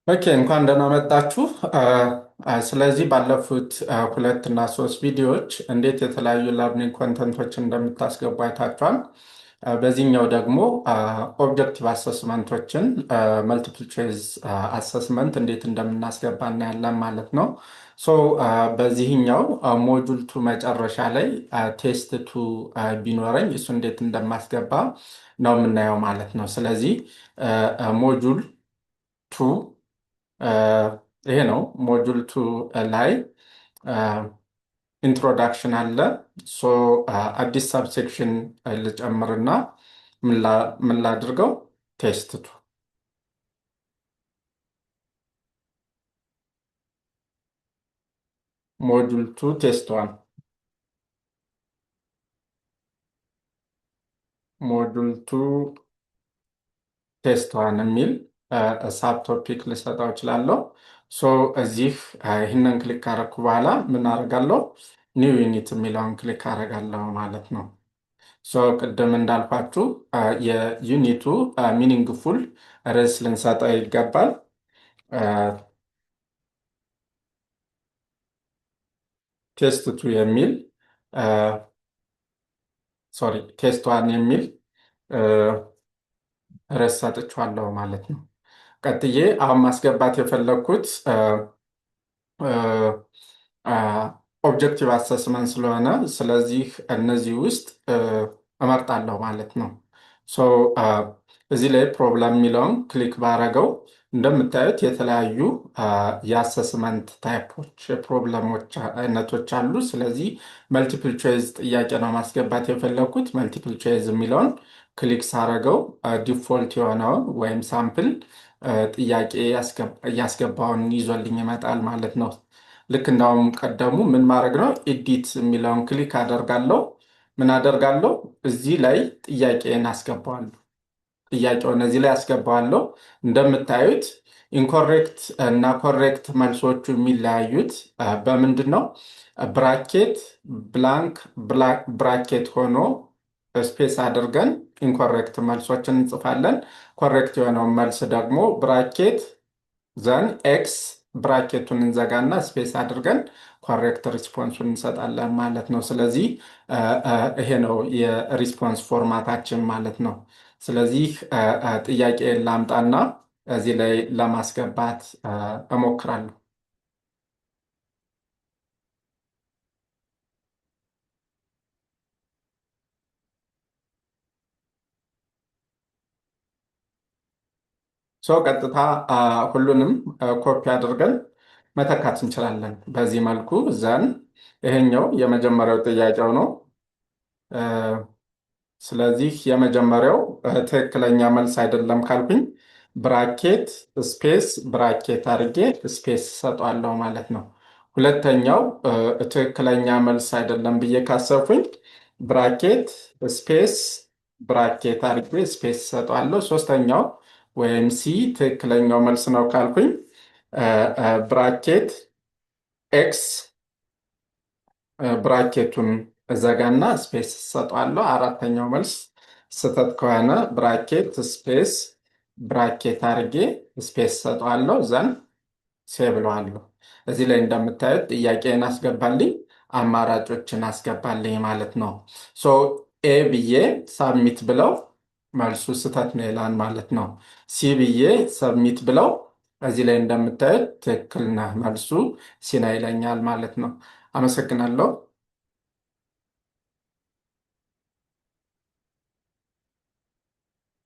ኦኬ እንኳን ደህና መጣችሁ። ስለዚህ ባለፉት ሁለት እና ሶስት ቪዲዮዎች እንዴት የተለያዩ ለርኒንግ ኮንተንቶችን እንደምታስገቡ አይታችኋል። በዚህኛው ደግሞ ኦብጀክቲቭ አሰስመንቶችን መልቲፕል ቾይዝ አሰስመንት እንዴት እንደምናስገባ እናያለን ማለት ነው። ሶ በዚህኛው ሞጁል ቱ መጨረሻ ላይ ቴስት ቱ ቢኖረኝ እሱ እንዴት እንደማስገባ ነው የምናየው ማለት ነው። ስለዚህ ሞጁል ቱ ይሄ ነው ሞጁል ቱ ላይ ኢንትሮዳክሽን አለ። ሶ አዲስ ሳብሴክሽን ልጨምርና ምን ላድርገው? ቴስት ቱ ሞጁል ቱ ቴስት ዋን ሞጁል ቱ ቴስት ዋን የሚል ሳብ ቶፒክ ልሰጠው እችላለሁ። ሶ እዚህ ይህንን ክሊክ ካረኩ በኋላ ምን አደርጋለሁ? ኒው ዩኒት የሚለውን ክሊክ አደርጋለሁ ማለት ነው። ሶ ቅድም እንዳልኳችሁ የዩኒቱ ሚኒንግፉል ርዕስ ልንሰጠው ይገባል። ቴስት ቱ የሚል ሶሪ ቴስት ዋን የሚል ርዕስ ሰጥቼዋለሁ ማለት ነው። ቀጥዬ አሁን ማስገባት የፈለግኩት ኦብጀክቲቭ አሰስመንት ስለሆነ ስለዚህ እነዚህ ውስጥ እመርጣለሁ ማለት ነው። ሶ እዚህ ላይ ፕሮብለም የሚለውን ክሊክ ባረገው እንደምታዩት የተለያዩ የአሰስመንት ታይፖች የፕሮብለሞች አይነቶች አሉ። ስለዚህ መልቲፕል ቾይዝ ጥያቄ ነው ማስገባት የፈለግኩት። መልቲፕል ቾይዝ የሚለውን ክሊክ ሳረገው ዲፎልት የሆነውን ወይም ሳምፕል ጥያቄ እያስገባውን ይዞልኝ ይመጣል ማለት ነው። ልክ እንዳውም ቀደሙ ምን ማድረግ ነው? ኤዲት የሚለውን ክሊክ አደርጋለሁ። ምን አደርጋለሁ? እዚህ ላይ ጥያቄን አስገባዋለሁ። ጥያቄውን እዚህ ላይ አስገባዋለሁ። እንደምታዩት ኢንኮሬክት እና ኮሬክት መልሶቹ የሚለያዩት በምንድን ነው? ብራኬት ብላንክ ብራኬት ሆኖ ስፔስ አድርገን ኢንኮሬክት መልሶችን እንጽፋለን። ኮሬክት የሆነውን መልስ ደግሞ ብራኬት ዘን ኤክስ ብራኬቱን እንዘጋና ስፔስ አድርገን ኮሬክት ሪስፖንሱን እንሰጣለን ማለት ነው። ስለዚህ ይሄ ነው የሪስፖንስ ፎርማታችን ማለት ነው። ስለዚህ ጥያቄ ላምጣና እዚህ ላይ ለማስገባት እሞክራለሁ። ሰው ቀጥታ ሁሉንም ኮፒ አድርገን መተካት እንችላለን። በዚህ መልኩ ዘን ይሄኛው የመጀመሪያው ጥያቄው ነው። ስለዚህ የመጀመሪያው ትክክለኛ መልስ አይደለም ካልኩኝ ብራኬት ስፔስ ብራኬት አድርጌ ስፔስ ሰጧለሁ ማለት ነው። ሁለተኛው ትክክለኛ መልስ አይደለም ብዬ ካሰብኩኝ ብራኬት ስፔስ ብራኬት አድርጌ ስፔስ ሰጧለሁ። ሶስተኛው ወይም ሲ ትክክለኛው መልስ ነው ካልኩኝ ብራኬት ኤክስ ብራኬቱን እዘጋና ስፔስ ሰጧለሁ። አራተኛው መልስ ስህተት ከሆነ ብራኬት ስፔስ ብራኬት አድርጌ ስፔስ ሰጧለሁ። ዘን ሴብለዋለሁ። እዚህ ላይ እንደምታዩት ጥያቄን አስገባልኝ፣ አማራጮችን አስገባልኝ ማለት ነው። ሶ ኤ ብዬ ሳብሚት ብለው መልሱ ስህተት ነው ይላል ማለት ነው። ሲ ብዬ ሰብሚት ብለው እዚህ ላይ እንደምታዩት ትክክል ነህ መልሱ ሲና ይለኛል ማለት ነው። አመሰግናለሁ።